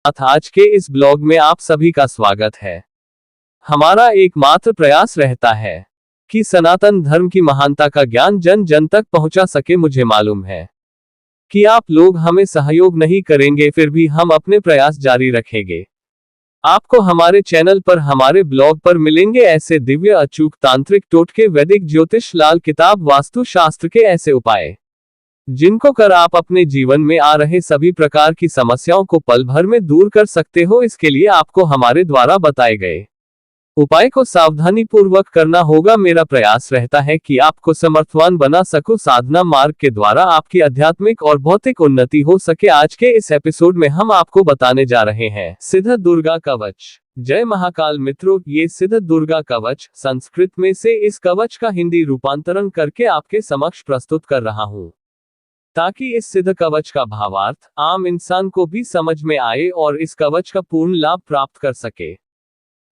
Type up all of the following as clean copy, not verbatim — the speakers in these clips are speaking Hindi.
आज के इस ब्लॉग में आप सभी का स्वागत है। हमारा एकमात्र प्रयास रहता है कि सनातन धर्म की महानता का ज्ञान जन जन तक पहुंचा सके। मुझे मालूम है कि आप लोग हमें सहयोग नहीं करेंगे, फिर भी हम अपने प्रयास जारी रखेंगे। आपको हमारे चैनल पर, हमारे ब्लॉग पर मिलेंगे ऐसे दिव्य, अचूक, तांत्रिक, टोटके, वैदिक, ज्योतिष, लाल किताब, वास्तु शास्त्र के ऐसे उपाय जिनको कर आप अपने जीवन में आ रहे सभी प्रकार की समस्याओं को पल भर में दूर कर सकते हो। इसके लिए आपको हमारे द्वारा बताए गए उपाय को सावधानी पूर्वक करना होगा। मेरा प्रयास रहता है कि आपको समर्थवान बना सकूं, साधना मार्ग के द्वारा आपकी आध्यात्मिक और भौतिक उन्नति हो सके। आज के इस एपिसोड में हम आपको बताने जा रहे हैं सिद्ध दुर्गा कवच। जय महाकाल मित्रों, ये सिद्ध दुर्गा कवच संस्कृत में से इस कवच का हिंदी रूपांतरण करके आपके समक्ष प्रस्तुत कर रहा हूँ, ताकि इस सिद्ध कवच का भावार्थ आम इंसान को भी समझ में आए और इस कवच का पूर्ण लाभ प्राप्त कर सके।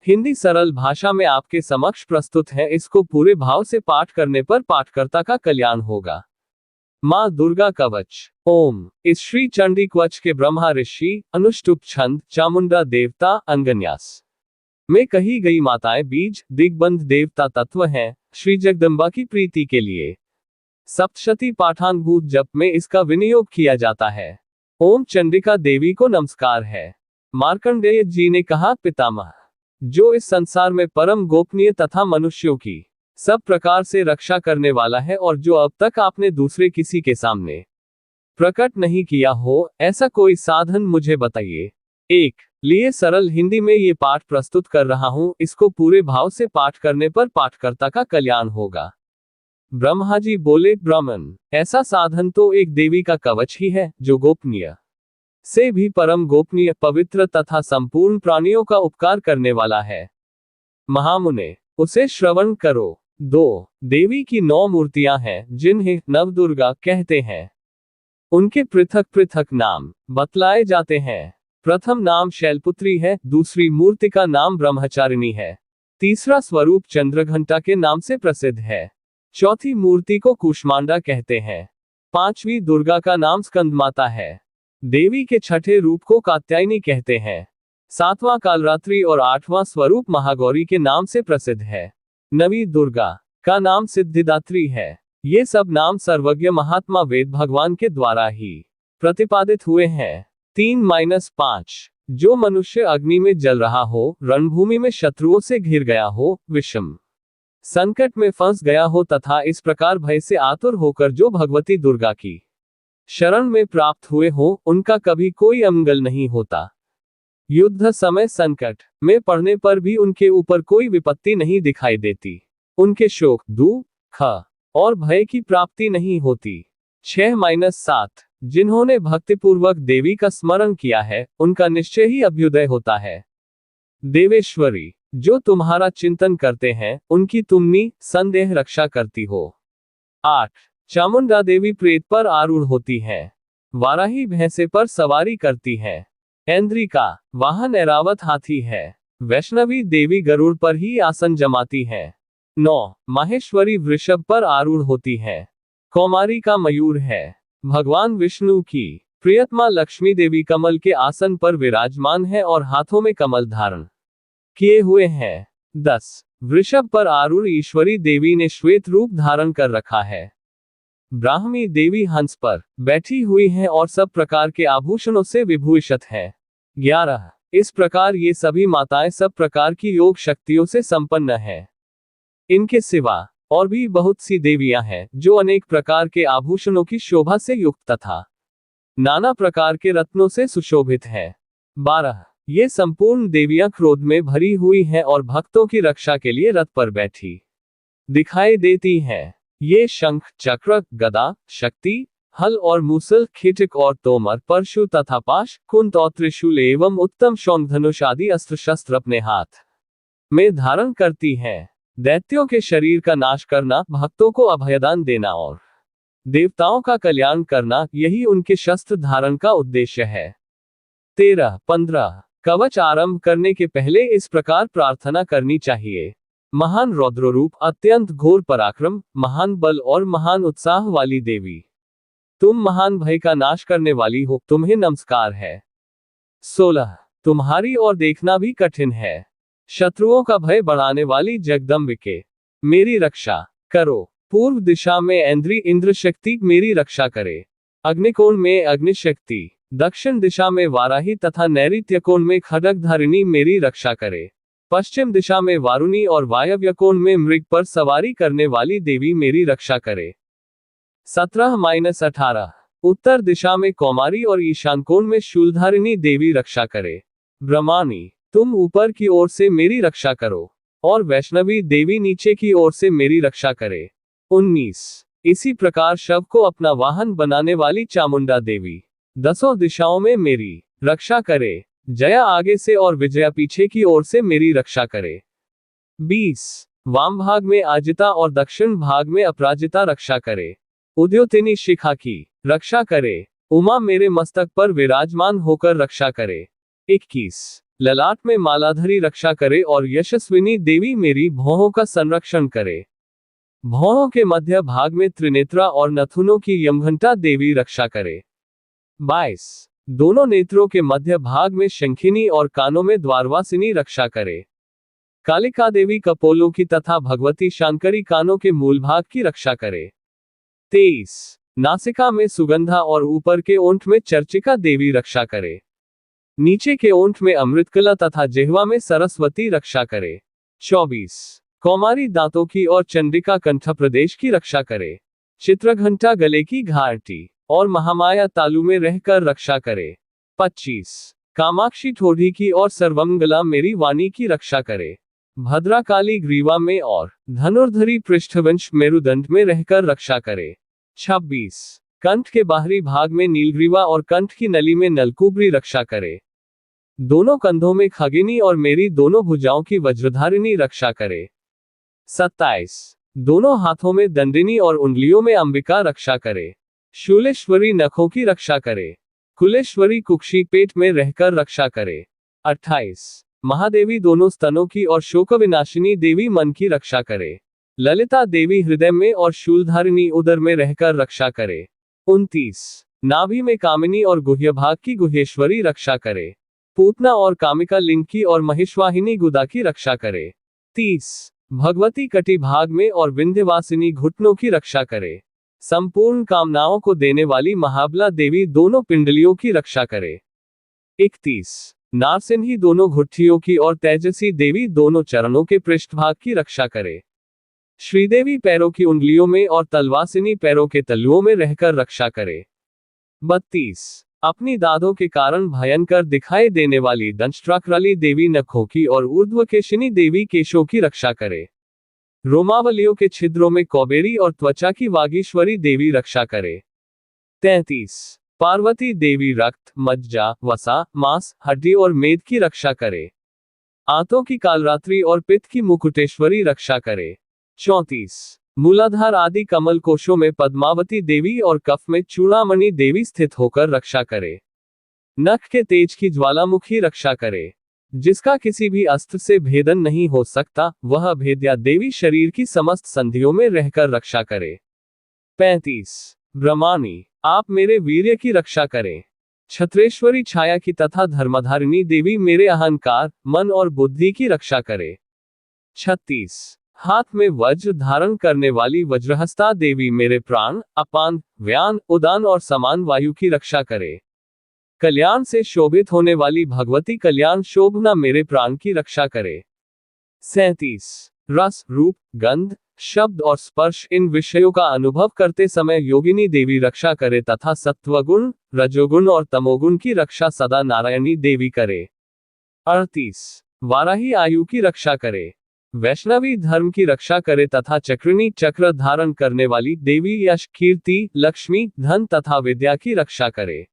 हिंदी सरल भाषा में आपके समक्ष प्रस्तुत है। इसको पूरे भाव से पाठ करने पर पाठकर्ता का कल्याण होगा। माँ दुर्गा कवच। ओम। इस श्री चंडी कवच के ब्रह्मा ऋषि अनुष्टुप छंद चामुंडा देवता अंगन्यास में कही गई माताएं बीज दिग्बंध देवता तत्व हैं। श्री जगदम्बा की प्रीति के लिए सप्तशती पाठानुभूत जप में इसका विनियोग किया जाता है। ओम चंडिका देवी को नमस्कार है। मार्कंडेय जी ने कहा, पितामह जो इस संसार में परम गोपनीय तथा मनुष्यों की सब प्रकार से रक्षा करने वाला है और जो अब तक आपने दूसरे किसी के सामने प्रकट नहीं किया हो, ऐसा कोई साधन मुझे बताइए। एक लिए सरल हिंदी में ये पाठ प्रस्तुत कर रहा हूं। इसको पूरे भाव से पाठ करने पर पाठकर्ता का कल्याण होगा। ब्रह्मा जी बोले, ब्राह्मण, ऐसा साधन तो एक देवी का कवच ही है जो गोपनीय से भी परम गोपनीय, पवित्र तथा संपूर्ण प्राणियों का उपकार करने वाला है। महामुने, उसे श्रवण करो। 2 देवी की 9 मूर्तियां हैं जिन्हें नवदुर्गा कहते हैं। उनके पृथक पृथक नाम बतलाए जाते हैं। प्रथम नाम शैलपुत्री है, दूसरी मूर्ति का नाम ब्रह्मचारिणी है, तीसरा स्वरूप चंद्रघंटा के नाम से प्रसिद्ध है, चौथी मूर्ति को कूष्मांडा कहते हैं, पांचवी दुर्गा का नाम स्कंदमाता है, देवी के छठे रूप को कात्यायनी कहते हैं, सातवां कालरात्रि और आठवां स्वरूप महागौरी के नाम से प्रसिद्ध है, नवी दुर्गा का नाम सिद्धिदात्री है। ये सब नाम सर्वज्ञ महात्मा वेद भगवान के द्वारा ही प्रतिपादित हुए हैं। 3-5 जो मनुष्य अग्नि में जल रहा हो, रणभूमि में शत्रुओं से घिर गया हो, विषम संकट में फंस गया हो तथा इस प्रकार भय से आतुर होकर जो भगवती दुर्गा की शरण में प्राप्त हुए हो, उनका कभी कोई अमंगल नहीं होता। युद्ध समय संकट में पड़ने पर भी उनके ऊपर कोई विपत्ति नहीं दिखाई देती। उनके शोक, दुख और भय की प्राप्ति नहीं होती। 6-7 जिन्होंने भक्तिपूर्वक देवी का स्मरण किया है, उनका निश्चय ही अभ्युदय होता है। देवेश्वरी, जो तुम्हारा चिंतन करते हैं, उनकी तुम निसंदेह रक्षा करती हो। 8 चामुंडा देवी प्रेत पर आरूढ़ होती है। वाराही भैंसे पर सवारी करती है। ऐन्द्रिका वाहन ऐरावत हाथी है। वैष्णवी देवी गरुड़ पर ही आसन जमाती है। 9 माहेश्वरी वृषभ पर आरूढ़ होती है। कौमारी का मयूर है। भगवान विष्णु की प्रियतमा लक्ष्मी देवी कमल के आसन पर विराजमान है और हाथों में कमल धारण किए हुए हैं। 10 वृषभ पर आरूढ़ ईश्वरी देवी ने श्वेत रूप धारण कर रखा है। ब्राह्मी देवी हंस पर बैठी हुई है और सब प्रकार के आभूषणों से विभूषित है। 11 इस प्रकार ये सभी माताएं सब प्रकार की योग शक्तियों से संपन्न है। इनके सिवा और भी बहुत सी देवियां हैं जो अनेक प्रकार के आभूषणों की शोभा से युक्त तथा नाना प्रकार के रत्नों से सुशोभित है। 12 ये संपूर्ण देवियां क्रोध में भरी हुई हैं और भक्तों की रक्षा के लिए रथ पर बैठी दिखाई देती हैं। ये शंख, चक्र, गदा, शक्ति, हल और मूसल, खीटक और तोमर, परशु तथा पाश, कुंत और त्रिशूल एवं उत्तम शौंग, धनुष आदि अस्त्र शस्त्र अपने हाथ में धारण करती हैं। दैत्यों के शरीर का नाश करना, भक्तों को अभयदान देना और देवताओं का कल्याण करना, यही उनके शस्त्र धारण का उद्देश्य है। 13-15 कवच आरंभ करने के पहले इस प्रकार प्रार्थना करनी चाहिए। महान रौद्र रूप, अत्यंत घोर पराक्रम, महान बल और महान उत्साह वाली देवी, तुम महान भय का नाश करने वाली हो, तुम्हें नमस्कार है। 16 तुम्हारी ओर देखना भी कठिन है। शत्रुओं का भय बढ़ाने वाली जगदम्बिके मेरी रक्षा करो। पूर्व दिशा में इंद्र शक्ति मेरी रक्षा करे। अग्निकोण में अग्नि शक्ति, दक्षिण दिशा में वाराही तथा नैऋत्य कोण में खड्गधारिणी मेरी रक्षा करे। पश्चिम दिशा में वारुणी और वायव्य कोण में मृग पर सवारी करने वाली देवी मेरी रक्षा करे। 17-18 उत्तर दिशा में कौमारी और ईशान कोण में शूलधारिणी देवी रक्षा करे। ब्रह्माणी तुम ऊपर की ओर से मेरी रक्षा करो और वैष्णवी देवी नीचे की ओर से मेरी रक्षा करे। 19 इसी प्रकार शव को अपना वाहन बनाने वाली चामुंडा देवी 10 दिशाओं में मेरी रक्षा करे। जया आगे से और विजया पीछे की ओर से मेरी रक्षा करे। 20 वाम भाग में आजिता और दक्षिण भाग में अपराजिता रक्षा करे। उद्योतिनी शिखा की रक्षा करे। उमा मेरे मस्तक पर विराजमान होकर रक्षा करे। 21 ललाट में मालाधरी रक्षा करे और यशस्विनी देवी मेरी भौहों का संरक्षण करे। भौहों के मध्य भाग में त्रिनेत्रा और नथुनों की यमघंटा देवी रक्षा करे। 22 दोनों नेत्रों के मध्य भाग में शंखिनी और कानों में द्वारवासिनी रक्षा करे। कालिका देवी कपोलों की तथा भगवती शांकरी कानों के मूल भाग की रक्षा करे। 23 नासिका में सुगंधा और ऊपर के ओंठ में चर्चिका देवी रक्षा करे। नीचे के ओंठ में अमृतकला तथा जिह्वा में सरस्वती रक्षा करे। 24 कौमारी दांतों की और चंडिका कंठ प्रदेश की रक्षा करे। चित्रघंटा गले की घाटी और महामाया तालु में रहकर रक्षा करे। 25 कामाक्षी ठोड़ी की और सर्वमंगला मेरी वाणी की रक्षा करे। भद्राकाली ग्रीवा में और धनुर्धरी पृष्ठवंश मेरुदंड में रहकर रक्षा करे। 26 कंठ के बाहरी भाग में नीलग्रीवा और कंठ की नली में नलकुबरी रक्षा करे। दोनों कंधों में खगिनी और मेरी दोनों भुजाओं की वज्रधारिणी रक्षा करे। 27 दोनों हाथों में दंडिनी और उंगलियों में अंबिका रक्षा करे। शूलेश्वरी नखों की रक्षा करे। कुलेश्वरी कुक्षी पेट में रहकर रक्षा करे। 28 महादेवी दोनों स्तनों की और शोकविनाशिनी देवी मन की रक्षा करे। ललिता देवी हृदय में और शूलधारिणी उदर में रहकर रक्षा करे। 29 नाभि में कामिनी और गुह्य भाग की गुहेश्वरी रक्षा करे। पूतना और कामिका लिंग की और महिषवाहिनी गुदा की रक्षा करे। 30 भगवती कटी भाग में और विंध्यवासिनी घुटनों की रक्षा करे। संपूर्ण कामनाओं को देने वाली महाबला देवी दोनों पिंडलियों की रक्षा करे। 31 नारसिंही दोनों घुट्टियों की और तेजसी देवी दोनों चरणों के पृष्ठभाग की रक्षा करे। श्रीदेवी पैरों की उंगलियों में और तलवासिनी पैरों के तलुओं में रहकर रक्षा करे। 32 अपनी दादों के कारण भयंकर दिखाई देने वाली दंष्ट्राकृली देवी नखों की और ऊर्ध्वकेशिनी देवी केशों की रक्षा करे। रोमावलियों के छिद्रों में कौबेरी और त्वचा की वागीश्वरी देवी रक्षा करे। 33 पार्वती देवी रक्त, मज्जा, वसा, मांस, हड्डी और मेद की रक्षा करे। आंतों की कालरात्रि और पित्त की मुकुटेश्वरी रक्षा करे। 34 मूलाधार आदि कमल कोशों में पद्मावती देवी और कफ में चूड़ामणि देवी स्थित होकर रक्षा करे। नख के तेज की ज्वालामुखी रक्षा करे। जिसका किसी भी अस्त्र से भेदन नहीं हो सकता, वह भेद्या देवी शरीर की समस्त संधियों में रहकर रक्षा करे। 35 ब्रह्माणी आप मेरे वीर्य की रक्षा करें। छत्रेश्वरी छाया की तथा धर्मधारिणी देवी मेरे अहंकार, मन और बुद्धि की रक्षा करे। 36 हाथ में वज्र धारण करने वाली वज्रहस्ता देवी मेरे प्राण, अपान, व्यान, उदान और समान वायु की रक्षा करे। कल्याण से शोभित होने वाली भगवती कल्याण शोभना मेरे प्राण की रक्षा करे। 37 रस, रूप, गंध, शब्द और स्पर्श इन विषयों का अनुभव करते समय योगिनी देवी रक्षा करे तथा सत्वगुण, रजोगुण और तमोगुण की रक्षा सदा नारायणी देवी करे। 38 वाराही आयु की रक्षा करे। वैष्णवी धर्म की रक्षा करे तथा चक्रिणी चक्र धारण करने वाली देवी यश, कीर्ति, लक्ष्मी, धन तथा विद्या की रक्षा करे।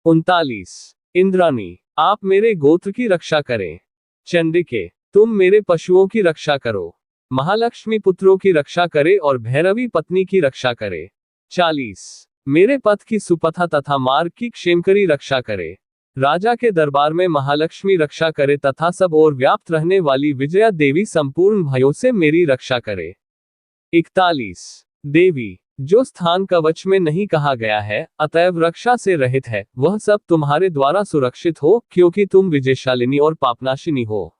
39 इंद्राणी आप मेरे गोत्र की रक्षा करें। चंडिके तुम मेरे पशुओं की रक्षा करो। महालक्ष्मी पुत्रों की रक्षा करे और भैरवी पत्नी की रक्षा करे। 40 मेरे पथ की सुपथा तथा मार्ग की क्षेमकरी रक्षा करे। राजा के दरबार में महालक्ष्मी रक्षा करे तथा सब ओर व्याप्त रहने वाली विजया देवी संपूर्ण भयों से मेरी रक्षा करे। 41 देवी जो स्थान कवच में नहीं कहा गया है, अतएव रक्षा से रहित है, वह सब तुम्हारे द्वारा सुरक्षित हो, क्योंकि तुम विजयशालिनी और पापनाशिनी हो।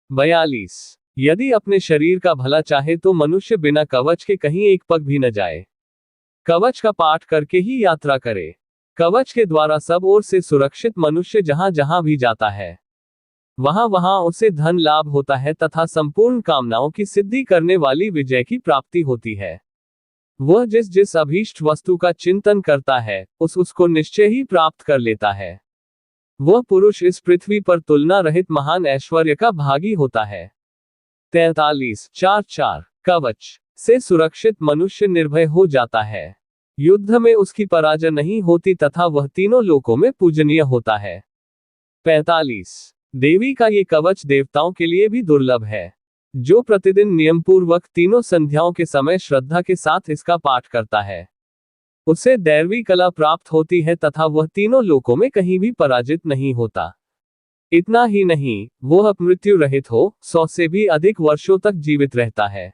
42। यदि अपने शरीर का भला चाहे तो मनुष्य बिना कवच के कहीं एक पग भी न जाए। कवच का पाठ करके ही यात्रा करे। कवच के द्वारा सब ओर से सुरक्षित मनुष्य जहां जहां भी जाता है, वहां वहां उसे धन लाभ होता है तथा संपूर्ण कामनाओं की सिद्धि करने वाली विजय की प्राप्ति होती है। वह जिस जिस अभीष्ट वस्तु का चिंतन करता है, उसको निश्चय ही प्राप्त कर लेता है। वह पुरुष इस पृथ्वी पर तुलना रहित महान ऐश्वर्य का भागी होता है। 43। 4 कवच से सुरक्षित मनुष्य निर्भय हो जाता है। युद्ध में उसकी पराजय नहीं होती तथा वह तीनों लोकों में पूजनीय होता है। 45। देवी का ये कवच देवताओं के लिए भी दुर्लभ है। जो प्रतिदिन नियमपूर्वक तीनों संध्याओं के समय श्रद्धा के साथ इसका पाठ करता है, उसे दैवी कला प्राप्त होती है तथा वह तीनों लोकों में कहीं भी पराजित नहीं होता। इतना ही नहीं, वह मृत्यु रहित हो 100 से भी अधिक वर्षों तक जीवित रहता है।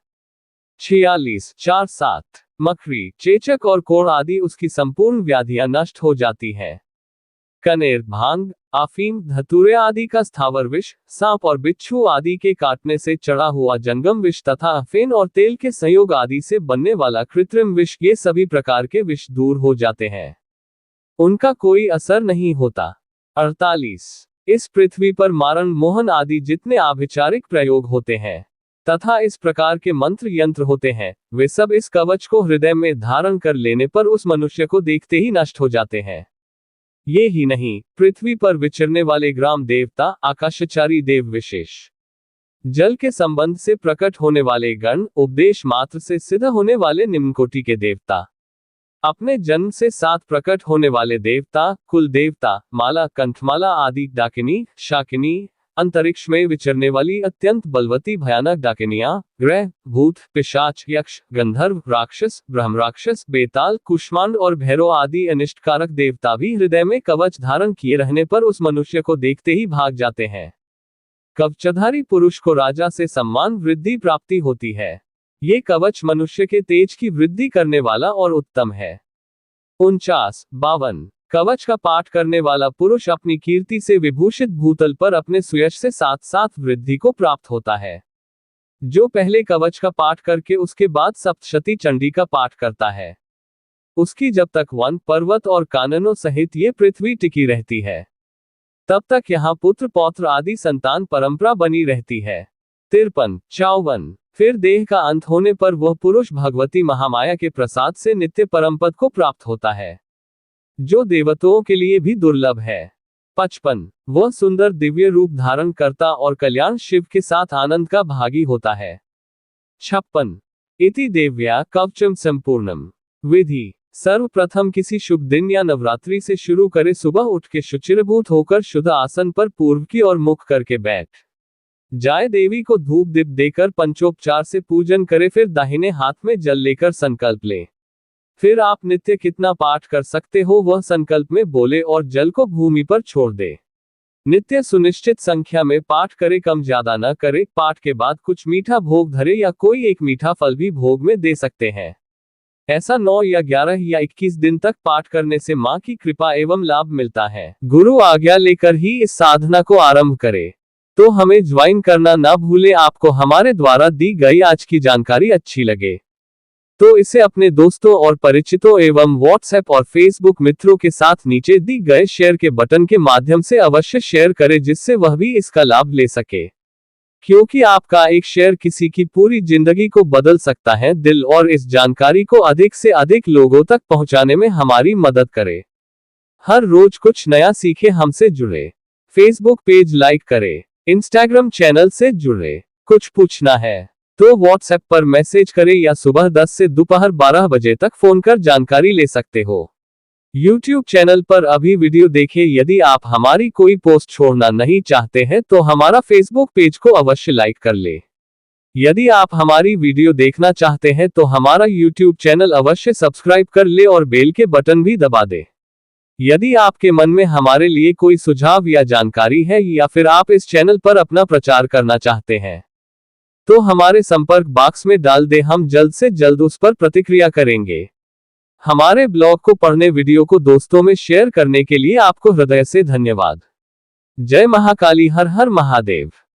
46। 4 मकड़ी, चेचक और कोढ़ आदि उसकी संपूर्ण व्याधियां नष्ट हो जाती हैं। कनेर, भांग, अफीम, धतूरे आदि का स्थावर विष, सांप और बिच्छू आदि के काटने से चढ़ा हुआ जंगम विष तथा अफेन और तेल के संयोग आदि से बनने वाला कृत्रिम विष, ये सभी प्रकार के विष दूर हो जाते हैं, उनका कोई असर नहीं होता। 48। इस पृथ्वी पर मारण, मोहन आदि जितने आभिचारिक प्रयोग होते हैं तथा इस प्रकार के मंत्र यंत्र होते हैं, वे सब इस कवच को हृदय में धारण कर लेने पर उस मनुष्य को देखते ही नष्ट हो जाते हैं। ये ही नहीं, पृथ्वी पर विचरने वाले ग्राम देवता, आकाशचारी देव विशेष, जल के संबंध से प्रकट होने वाले गण, उपदेश मात्र से सिद्ध होने वाले निम्नकोटि के देवता, अपने जन्म से साथ प्रकट होने वाले देवता, कुल देवता, माला, कंठमाला आदि डाकिनी, शाकिनी, अंतरिक्ष में विचरने वाली अत्यंत बलवती भयानक डाकिनियां, ग्रह, भूत, पिशाच, यक्ष, गंधर्व, राक्षस, ब्रह्मराक्षस, बेताल, कुष्मांड और भैरव आदि अनिष्टकारक देवता भी हृदय में कवच धारण किए रहने पर उस मनुष्य को देखते ही भाग जाते हैं। कवचधारी पुरुष को राजा से सम्मान वृद्धि प्राप्ति होती है। ये कवच मनुष्य के तेज की वृद्धि करने वाला और उत्तम है। 49। 52 कवच का पाठ करने वाला पुरुष अपनी कीर्ति से विभूषित भूतल पर अपने सुयश से साथ साथ वृद्धि को प्राप्त होता है। जो पहले कवच का पाठ करके उसके बाद सप्तशती चंडी का पाठ करता है, उसकी जब तक वन, पर्वत और काननों सहित ये पृथ्वी टिकी रहती है, तब तक यहाँ पुत्र पौत्र आदि संतान परंपरा बनी रहती है। 53। 54 फिर देह का अंत होने पर वह पुरुष भगवती महामाया के प्रसाद से नित्य परमपद को प्राप्त होता है, जो देवताओं के लिए भी दुर्लभ है। 55 वह सुंदर दिव्य रूप धारण करता और कल्याण शिव के साथ आनंद का भागी होता है। 56 इति देव्या कवचम संपूर्णम। विधि: सर्वप्रथम किसी शुभ दिन या नवरात्रि से शुरू करे, सुबह उठ के शुचिर्भूत होकर शुद्ध आसन पर पूर्व की ओर मुख करके बैठ जाए, देवी को धूप दीप देकर पंचोपचार से पूजन करे, फिर दाहिने हाथ में जल लेकर संकल्प ले। फिर आप नित्य कितना पाठ कर सकते हो वह संकल्प में बोले और जल को भूमि पर छोड़ दे। नित्य सुनिश्चित संख्या में पाठ करे, कम ज्यादा न करे। पाठ के बाद कुछ मीठा भोग धरे या कोई एक मीठा फल भी भोग में दे सकते हैं। ऐसा 9 या 11 या 21 दिन तक पाठ करने से माँ की कृपा एवं लाभ मिलता है। गुरु आज्ञा लेकर ही इस साधना को आरंभ करे। तो हमें ज्वाइन करना ना भूले। आपको हमारे द्वारा दी गई आज की जानकारी अच्छी लगे तो इसे अपने दोस्तों और परिचितों एवं व्हाट्सएप और फेसबुक मित्रों के साथ नीचे दी गए शेयर के बटन के माध्यम से अवश्य शेयर करें, जिससे वह भी इसका लाभ ले सके, क्योंकि आपका एक शेयर किसी की पूरी जिंदगी को बदल सकता है। दिल और इस जानकारी को अधिक से अधिक लोगों तक पहुंचाने में हमारी मदद करें। हर रोज कुछ नया सीखे, हमसे जुड़े। फेसबुक पेज लाइक करें, इंस्टाग्राम चैनल से जुड़े। कुछ पूछना है तो व्हाट्सएप पर मैसेज करें या सुबह 10 से दोपहर 12 बजे तक फोन कर जानकारी ले सकते हो। YouTube चैनल पर अभी वीडियो देखें। यदि आप हमारी कोई पोस्ट छोड़ना नहीं चाहते हैं तो हमारा फेसबुक पेज को अवश्य लाइक कर ले। यदि आप हमारी वीडियो देखना चाहते हैं तो हमारा YouTube चैनल अवश्य सब्सक्राइब कर ले और बेल के बटन भी दबा दे। यदि आपके मन में हमारे लिए कोई सुझाव या जानकारी है या फिर आप इस चैनल पर अपना प्रचार करना चाहते हैं तो हमारे संपर्क बॉक्स में डाल दे, हम जल्द से जल्द उस पर प्रतिक्रिया करेंगे। हमारे ब्लॉग को पढ़ने, वीडियो को दोस्तों में शेयर करने के लिए आपको हृदय से धन्यवाद। जय महाकाली, हर हर महादेव।